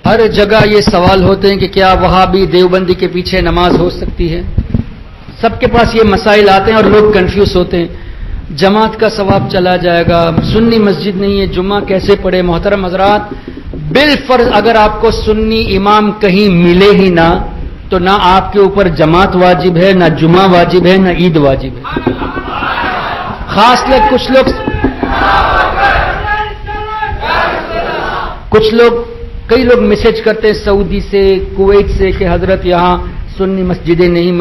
ہر جگہ یہ سوال ہوتے ہیں کہ کیا وہابی دیوبندی کے پیچھے نماز ہو سکتی ہے؟ سب کے پاس یہ مسائل آتے ہیں اور لوگ کنفیوز ہوتے ہیں. جماعت کا ثواب چلا جائے گا، سنی مسجد نہیں ہے، جمعہ کیسے پڑھے؟ محترم حضرات، بالفرض اگر آپ کو سنی امام کہیں ملے ہی نہ تو نہ آپ کے اوپر جماعت واجب ہے، نہ جمعہ واجب ہے، نہ عید واجب ہے. خاص لوگ کئی لوگ میسج کرتے ہیں سعودی سے، کویت سے کہ حضرت یہاں سنی مسجدیں نہیں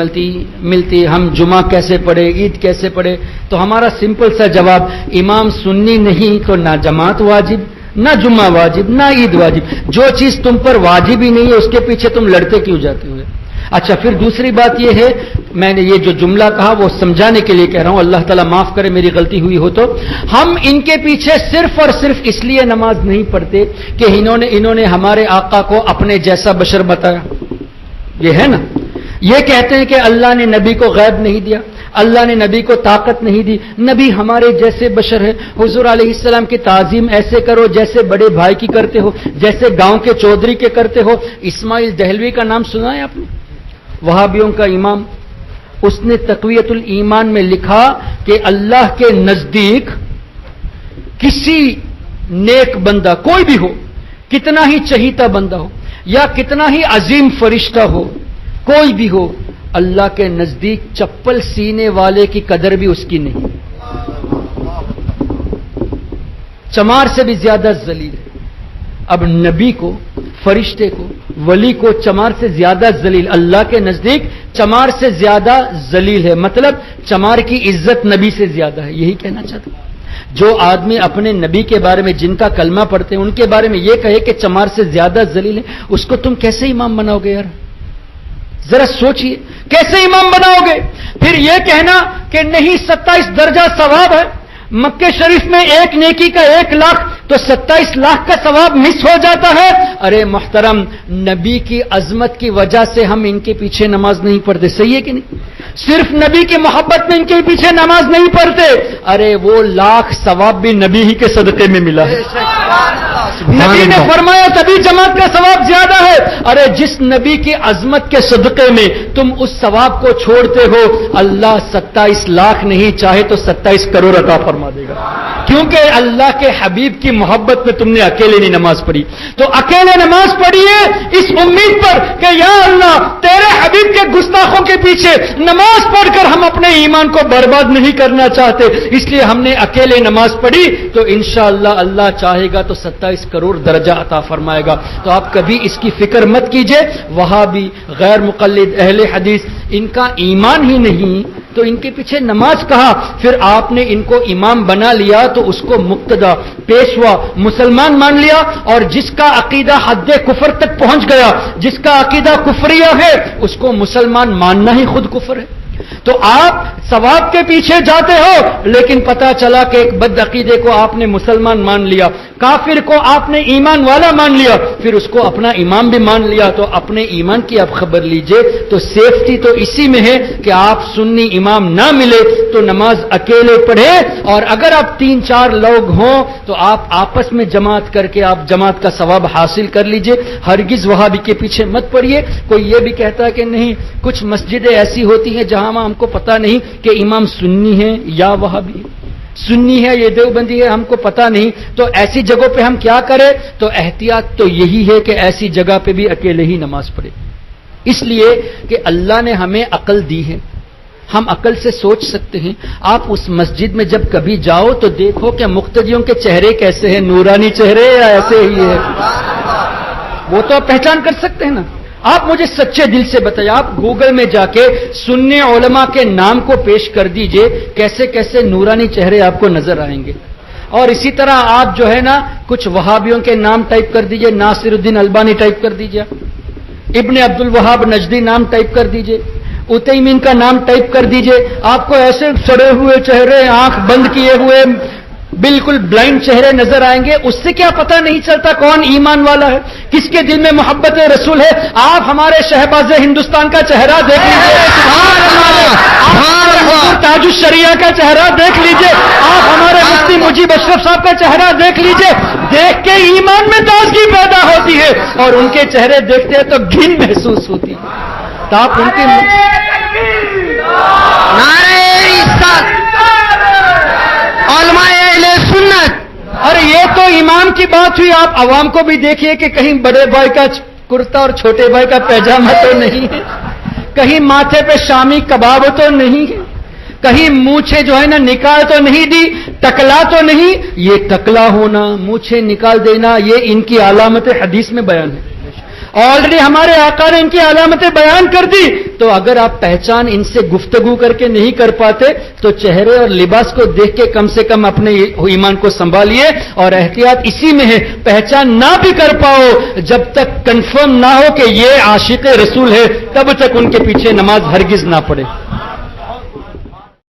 ملتی، ہم جمعہ کیسے پڑھے، عید کیسے پڑھے؟ تو ہمارا سمپل سا جواب، امام سنی نہیں تو نہ جماعت واجب، نہ جمعہ واجب، نہ عید واجب. جو چیز تم پر واجب ہی نہیں ہے اس کے پیچھے تم لڑتے کیوں جاتے ہوئے؟ اچھا، پھر دوسری بات یہ ہے، میں نے یہ جو جملہ کہا وہ سمجھانے کے لیے کہہ رہا ہوں، اللہ تعالیٰ معاف کرے میری غلطی ہوئی ہو تو. ہم ان کے پیچھے صرف اور صرف اس لیے نماز نہیں پڑھتے کہ انہوں نے ہمارے آقا کو اپنے جیسا بشر بتایا. یہ ہے نا، یہ کہتے ہیں کہ اللہ نے نبی کو غیب نہیں دیا، اللہ نے نبی کو طاقت نہیں دی، نبی ہمارے جیسے بشر ہے. حضور علیہ السلام کی تعظیم ایسے کرو جیسے بڑے بھائی کی کرتے ہو، جیسے گاؤں کے چودھری کے کرتے ہو. اسماعیل دہلوی کا نام سنا ہے آپ نے؟ وہابیوں کا امام. اس نے تقویت الایمان میں لکھا کہ اللہ کے نزدیک کسی نیک بندہ کوئی بھی ہو، کتنا ہی چہیتا بندہ ہو یا کتنا ہی عظیم فرشتہ ہو، کوئی بھی ہو، اللہ کے نزدیک چپل سینے والے کی قدر بھی اس کی نہیں، چمار سے بھی زیادہ ذلیل ہے. اب نبی کو، فرشتے کو، ولی کو چمار سے زیادہ ذلیل، اللہ کے نزدیک چمار سے زیادہ ذلیل ہے. مطلب چمار کی عزت نبی سے زیادہ ہے. یہی کہنا چاہتا ہوں. جو آدمی اپنے نبی کے بارے میں، جن کا کلمہ پڑھتے ہیں، ان کے بارے میں یہ کہے کہ چمار سے زیادہ ذلیل ہے، اس کو تم کیسے امام بناؤ گے یار؟ ذرا سوچئے، کیسے امام بناؤ گے؟ پھر یہ کہنا کہ نہیں 27 درجہ ثواب ہے، مکہ شریف میں ایک نیکی کا 1 لاکھ تو 27 لاکھ کا ثواب مس ہو جاتا ہے. ارے محترم، نبی کی عظمت کی وجہ سے ہم ان کے پیچھے نماز نہیں پڑھتے. صحیح ہے کہ نہیں؟ صرف نبی کی محبت میں ان کے پیچھے نماز نہیں پڑھتے. ارے وہ لاکھ ثواب بھی نبی ہی کے صدقے میں ملا ہے. نبی نے فرمایا تبھی جماعت کا ثواب زیادہ ہے. ارے جس نبی کی عظمت کے صدقے میں تم اس ثواب کو چھوڑتے ہو، اللہ 27 لاکھ نہیں چاہے تو 27 کروڑ عطا فرما دے گا. کیونکہ اللہ کے حبیب کی محبت میں تم نے اکیلے نہیں نماز پڑھی. تو اکیلے نماز پڑھیے اس امید پر کہ یا اللہ تیرے حبیب کے گستاخوں کے پیچھے نماز پڑھ کر ہم اپنے ایمان کو برباد نہیں کرنا چاہتے، اس لیے ہم نے اکیلے نماز پڑھی. تو انشاءاللہ اللہ چاہے گا تو 27 کروڑ درجہ عطا فرمائے گا. تو آپ کبھی اس کی فکر مت کیجئے. وہابی، غیر مقلد، اہل حدیث، ان کا ایمان ہی نہیں تو ان کے پیچھے نماز کہا. پھر آپ نے ان کو امام بنا لیا تو اس کو مقتدا، پیشوا، مسلمان مان لیا. اور جس کا عقیدہ حد کفر تک پہنچ گیا، جس کا عقیدہ کفریہ ہے، اس کو مسلمان ماننا ہی خود کفر ہے. تو آپ ثواب کے پیچھے جاتے ہو، لیکن پتا چلا کہ ایک بد عقیدے کو آپ نے مسلمان مان لیا، کافر کو آپ نے ایمان والا مان لیا، پھر اس کو اپنا امام بھی مان لیا. تو اپنے ایمان کی آپ خبر لیجئے. تو سیفٹی تو اسی میں ہے کہ آپ سنی امام نہ ملے تو نماز اکیلے پڑھے، اور اگر آپ 3-4 لوگ ہوں تو آپ آپس میں جماعت کر کے آپ جماعت کا ثواب حاصل کر لیجئے. ہرگز وہابی کے پیچھے مت پڑیے. کوئی یہ بھی کہتا ہے کہ نہیں کچھ مسجدیں ایسی ہوتی ہیں جہاں ہم کو پتہ نہیں کہ امام سنی ہے یا وہابی ہے، سنی ہے یہ دیوبندی ہے، ہم کو پتہ نہیں. تو ایسی جگہوں پہ ہم کیا کریں؟ تو احتیاط تو یہی ہے کہ ایسی جگہ پہ بھی اکیلے ہی نماز پڑھے. اس لیے کہ اللہ نے ہمیں عقل دی ہے، ہم عقل سے سوچ سکتے ہیں. آپ اس مسجد میں جب کبھی جاؤ تو دیکھو کہ مقتدیوں کے چہرے کیسے ہیں، نورانی چہرے یا ایسے ہی ہے، وہ تو آپ پہچان کر سکتے ہیں نا. آپ مجھے سچے دل سے بتائیے، آپ گوگل میں جا کے سنی علماء کے نام کو پیش کر دیجئے، کیسے کیسے نورانی چہرے آپ کو نظر آئیں گے. اور اسی طرح آپ جو ہے نا کچھ وہابیوں کے نام ٹائپ کر دیجئے، ناصر الدین البانی ٹائپ کر دیجئے، ابن عبد الوہاب نجدی نام ٹائپ کر دیجئے، عثیمین کا نام ٹائپ کر دیجئے. آپ کو ایسے سڑے ہوئے چہرے، آنکھ بند کیے ہوئے بالکل بلائنڈ چہرے نظر آئیں گے، اس سے کیا پتہ نہیں چلتا کون ایمان والا ہے، کس کے دل میں محبت رسول ہے. آپ ہمارے شہباز ہندوستان کا چہرہ دیکھ لیجیے، آپ تاج الشریعہ کا چہرہ دیکھ لیجیے، آپ ہمارے مفتی مجیب اشرف صاحب کا چہرہ دیکھ لیجیے. دیکھ کے ایمان میں تازگی پیدا ہوتی ہے، اور ان کے چہرے دیکھتے ہیں تو گھن محسوس ہوتی ہے. تو آپ ان کی علماء اہل سنت. اور یہ تو امام کی بات ہوئی. آپ عوام کو بھی دیکھیے کہ کہیں بڑے بھائی کا کرتا اور چھوٹے بھائی کا پیجامہ تو نہیں ہے، کہیں ماتھے پہ شامی کباب تو نہیں ہے، کہیں مونچھیں جو ہے نا نکال تو نہیں دی، ٹکلا تو نہیں. یہ ٹکلا ہونا، مونچھیں نکال دینا، یہ ان کی علامت حدیث میں بیان ہے. آلریڈی ہمارے آقا نے ان کی علامتیں بیان کر دی. تو اگر آپ پہچان ان سے گفتگو کر کے نہیں کر پاتے تو چہرے اور لباس کو دیکھ کے کم سے کم اپنے ایمان کو سنبھالیے. اور احتیاط اسی میں ہے، پہچان نہ بھی کر پاؤ جب تک کنفرم نہ ہو کہ یہ عاشق رسول ہے، تب تک ان کے پیچھے نماز ہرگز نہ پڑھے.